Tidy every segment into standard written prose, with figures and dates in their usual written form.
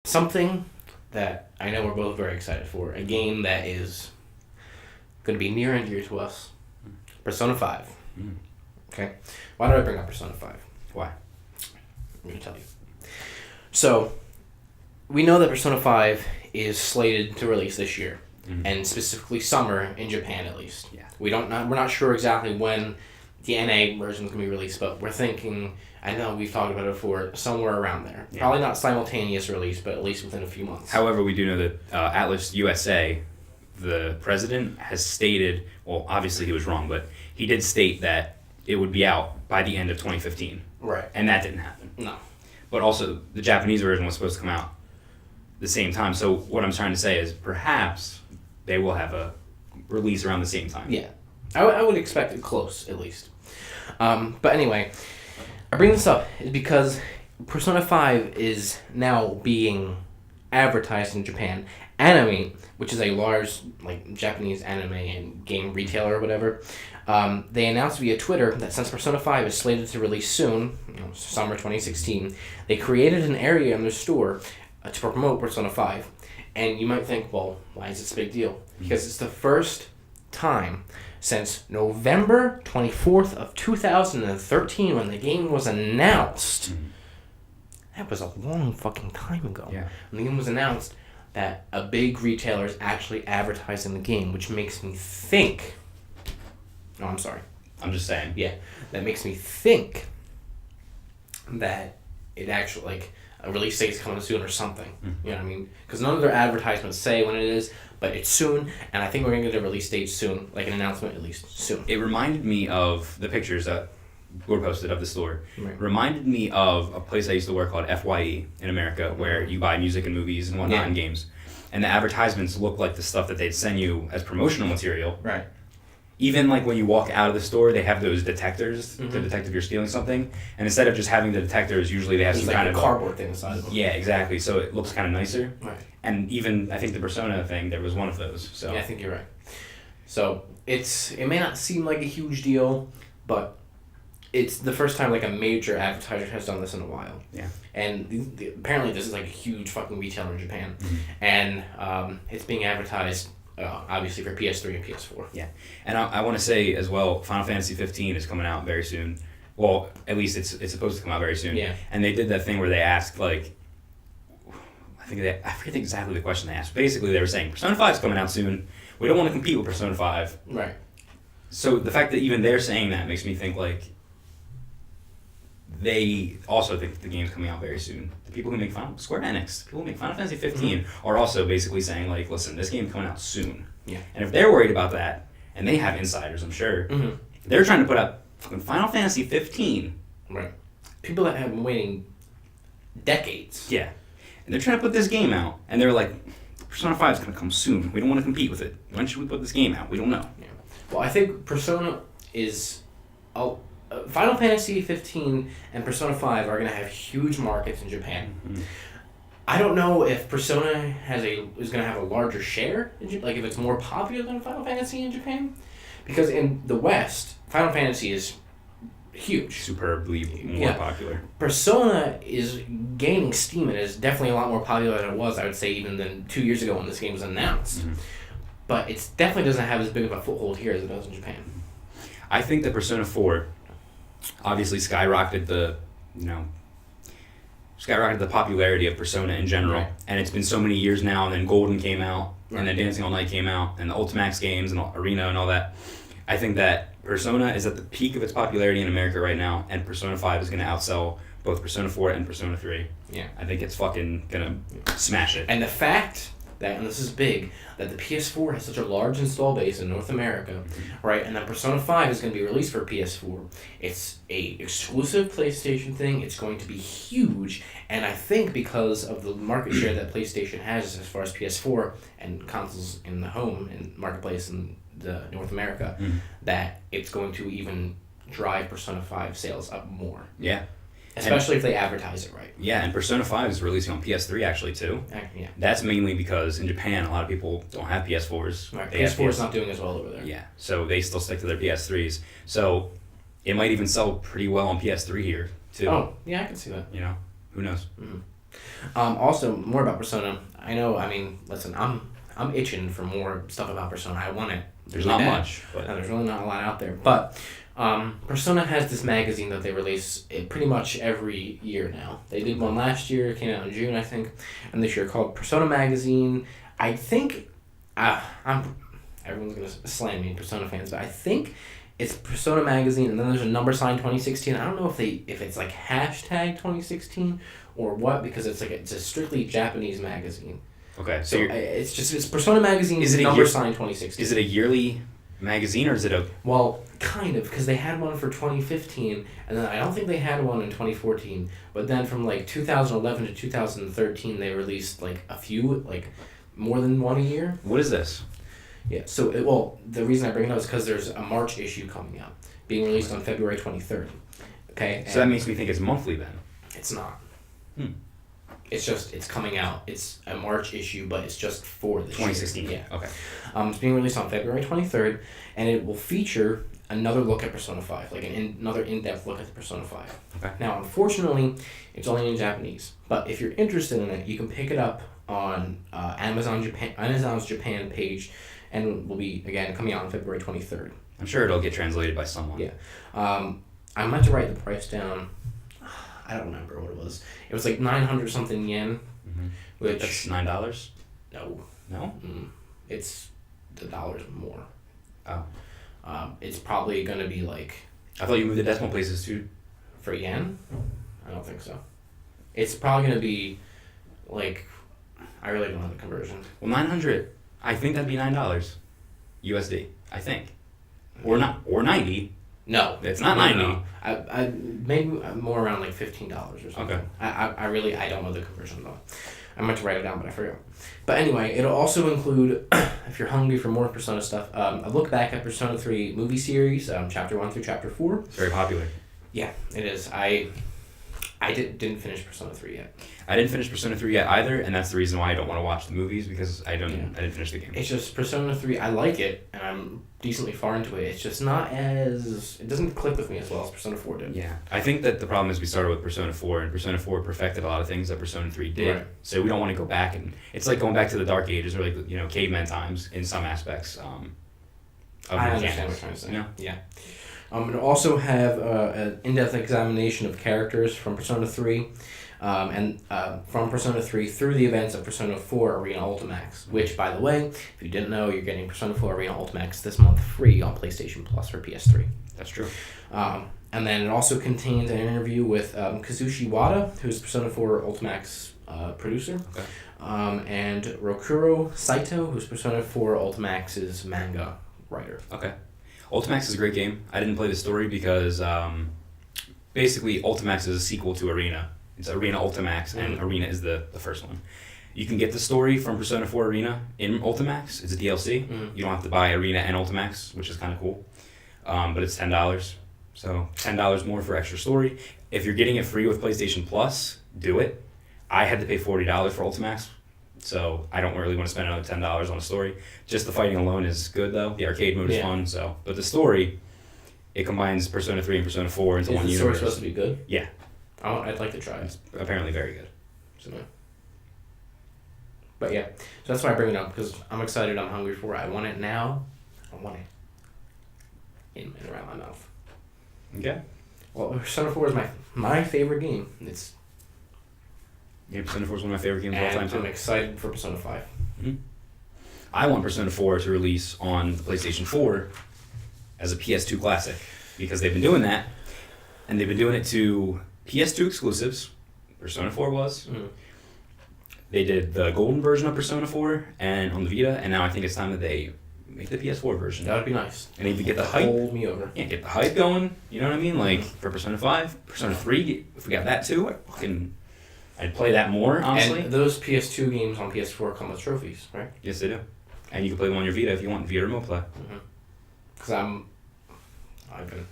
something that I know we're both very excited for. A game that is going to be near and dear to us. Persona 5. Mm. Okay? Why did I bring up Persona 5? Why? I'm going to tell you. So, we know that Persona 5 is slated to release this year. Mm. And specifically summer in Japan, at least. Yeah. We're not sure exactly when the NA version is going to be released, but we're thinking, I know we've talked about it before, somewhere around there. Yeah. Probably not simultaneous release, but at least within a few months. However, we do know that Atlas USA, the president, has stated, well, obviously he was wrong, but he did state that it would be out by the end of 2015. Right. And that didn't happen. No. But also, the Japanese version was supposed to come out the same time. So what I'm trying to say is perhaps they will have a release around the same time. Yeah. I would expect it close, at least. But anyway, I bring this up because Persona 5 is now being advertised in Japan. Anime, which is a large Japanese anime and game retailer or whatever, they announced via Twitter that since Persona 5 is slated to release soon, summer 2016, they created an area in their store to promote Persona 5. And you might think, well, why is this a big deal? Because it's the first time since November 24th of 2013 when the game was announced. That was a long fucking time ago. Yeah. When the game was announced that a big retailer is actually advertising the game, which makes me think... No, I'm sorry. I'm just saying. Yeah. That makes me think that it actually, a release date is coming soon or something. You know what I mean? Because none of their advertisements say when it is, but it's soon, and I think we're going to get a release date soon, an announcement at least soon. It reminded me of the pictures that were posted of the store. Right. Reminded me of a place I used to work called FYE in America, where you buy music and movies and whatnot and games. And the advertisements look like the stuff that they'd send you as promotional material. Right. Even when you walk out of the store, they have those detectors to detect if you're stealing something. And instead of just having the detectors, usually they have some kind of cardboard thing inside of them. Yeah, exactly. So it looks kind of nicer. Right. And even I think the Persona thing, there was one of those. So yeah, I think you're right. So it may not seem like a huge deal, but it's the first time a major advertiser has done this in a while. Yeah. And apparently this is a huge fucking retailer in Japan, and it's being advertised. Obviously for PS3 and PS4. Yeah, and I want to say as well, Final Fantasy 15 is coming out very soon. Well, at least it's supposed to come out very soon. Yeah. And they did that thing where they asked I forget exactly the question they asked. Basically, they were saying Persona 5 is coming out soon. We don't want to compete with Persona 5. Right. So the fact that even they're saying that makes me think they also think the game's coming out very soon. The people who make Square Enix, people who make Final Fantasy 15 are also basically saying listen, this game's coming out soon. Yeah. And if they're worried about that, and they have insiders, I'm sure, they're trying to put out fucking Final Fantasy 15. Right. People that have been waiting decades. Yeah. And they're trying to put this game out, and they're like, Persona 5 is going to come soon. We don't want to compete with it. When should we put this game out? We don't know. Yeah. Well, I think Persona is... Final Fantasy 15 and Persona 5 are going to have huge markets in Japan. I don't know if Persona is going to have a larger share, if it's more popular than Final Fantasy in Japan. Because in the West, Final Fantasy is huge. Superbly more popular. Persona is gaining steam and is definitely a lot more popular than it was, I would say, even than 2 years ago when this game was announced. But it definitely doesn't have as big of a foothold here as it does in Japan. I think that Persona 4 obviously skyrocketed the popularity of Persona in general. Right. And it's been so many years now, and then Golden came out, and then Dancing All Night came out, and the Ultimax games and Arena and all that. I think that Persona is at the peak of its popularity in America right now, and Persona 5 is going to outsell both Persona 4 and Persona 3. Yeah. I think it's fucking going to smash it. And the fact that, and this is big, that the PS4 has such a large install base in North America, right? And then Persona 5 is going to be released for PS4. It's a exclusive PlayStation thing. It's going to be huge. And I think because of the market share that PlayStation has as far as PS4 and consoles in the home and marketplace in the North America, that it's going to even drive Persona 5 sales up more. Yeah. Especially if they advertise it right. Yeah, and Persona 5 is releasing on PS3 actually too. Yeah. That's mainly because in Japan a lot of people don't have PS4s. Right. PS4 is not doing as well over there. Yeah, so they still stick to their PS3s. So it might even sell pretty well on PS3 here too. Oh, yeah, I can see that. Who knows? Also, more about Persona. I know. I mean, listen, I'm itching for more stuff about Persona. I want it. There's really not bad. much, but No, there's really not a lot out there. But Persona has this magazine that they release pretty much every year now. They did one last year. It came out in June, I think, and this year called Persona Magazine. I think everyone's gonna slam me, Persona fans, but I think it's Persona Magazine, and then there's a number sign 2016. I don't know if it's like hashtag 2016 or what, because it's a strictly Japanese magazine. okay. So So it's Persona Magazine. Is it a number year- sign 2016? is it a yearly magazine or is it a? Well, kind of, because they had one for 2015, and then I don't think they had one in 2014. But then from like 2011 to 2013, they released like a few, like more than one a year. What is this? Yeah. So the reason I bring it up is because there's a March issue coming out, being released on February 23rd. Okay. So that makes me think it's monthly then. It's not. Hmm. It's coming out. It's a March issue, but it's just for this 2016. year. Yeah. Okay. It's being released on February 23rd, and it will feature another look at Persona 5, like another in-depth look at the Persona 5. Okay. Now, unfortunately, it's only in Japanese, but if you're interested in it, you can pick it up on Amazon's Japan page, and will be, again, coming out on February 23rd. I'm sure it'll get translated by someone. Yeah. I meant to write the price down. I don't remember what it was. It was like 900 something yen, Mm-hmm. which... That's $9. No. No. It's the dollars more. Oh. It's probably going to be like... I thought you moved the decimal places too. For yen? I don't think so. It's probably going to be like... I really don't have the conversion. Well, 900. I think that'd be $9 USD. I think. Or not. Or 90. No. It's not No, 90. no. I maybe more around like $15 or something. Okay. I don't know the conversion though. I meant to write it down, but I forgot. But anyway, it'll also include, if you're hungry for more Persona stuff, a look back at Persona 3 movie series, Chapter 1 through Chapter 4. It's very popular. Yeah, it is. I didn't finish Persona 3 yet. I didn't finish Persona 3 yet either, and that's the reason why I don't want to watch the movies, because I didn't finish the game. It's just Persona 3, I like it, and I'm decently far into it. It's just not as... It doesn't click with me as well as Persona 4 did. Yeah. I think that the problem is we started with Persona 4, and Persona 4 perfected a lot of things that Persona 3 did. Right. So we don't want to go back, and it's like going back to the Dark Ages, or like, caveman times in some aspects of I understand mechanics, what you're trying to say. you know? Yeah. It'll also have an in-depth examination of characters from Persona 3, and from Persona 3 through the events of Persona 4 Arena Ultimax, which, by the way, if you didn't know, you're getting Persona 4 Arena Ultimax this month free on PlayStation Plus for PS3. That's true. And then it also contains an interview with Kazushi Wada, who's Persona 4 Ultimax producer, Okay. and Rokuro Saito, who's Persona 4 Ultimax's manga writer. Okay. Ultimax is a great game. I didn't play the story because basically Ultimax is a sequel to Arena. It's Arena Ultimax, and Arena is the first one. You can get the story from Persona 4 Arena in Ultimax. It's a DLC. You don't have to buy Arena and Ultimax, which is kind of cool. But it's $10. So $10 more for extra story. If you're getting it free with PlayStation Plus, do it. I had to pay $40 for Ultimax, so I don't really want to spend another $10 on a story. Just the fighting alone is good, though. The arcade mode is fun, but the story, it combines Persona 3 and Persona 4 into one universe. Is the story supposed to be good? Yeah. I'd like to try it. It's apparently very good. So, but yeah, so that's why I bring it up, because I'm excited, I'm hungry for it. I want it now. I want it in and around my mouth. Okay. Well, Persona 4 is my favorite game. Yeah, Persona 4 is one of my favorite games of all time, And too. I'm excited for Persona 5. Mm-hmm. I want Persona 4 to release on the PlayStation 4 as a PS2 classic, because they've been doing that, and they've been doing it to PS2 exclusives. Persona 4 was. They did the golden version of Persona 4 and on the Vita, and now I think it's time that they make the PS4 version. That would be nice. And even get the hype. Hold me over. Yeah, get the hype going. You know what I mean? Like for Persona 5, Persona 3. If we got that too, I'd play that more. Honestly. And those PS2 games on PS4 come with trophies, right? Yes, they do. And you can play them on your Vita if you want Vita Remote Play. Because I've been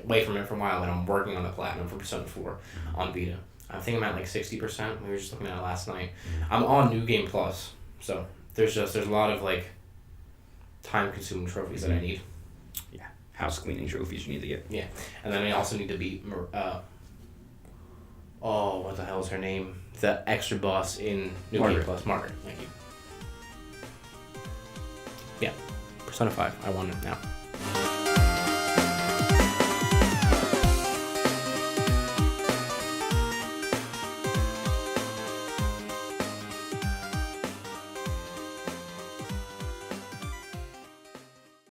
away from it for a while, and I'm working on the platinum for Persona 4 on Vita. I think I'm at like 60%. We were just looking at it last night. I'm on New Game Plus, so there's a lot of like time-consuming trophies that I need. Yeah, house cleaning trophies you need to get. Yeah, and then I also need to beat. What the hell is her name? the extra boss in New Margaret. Game Plus. Margaret, thank you. Yeah, Persona 5. I want it now.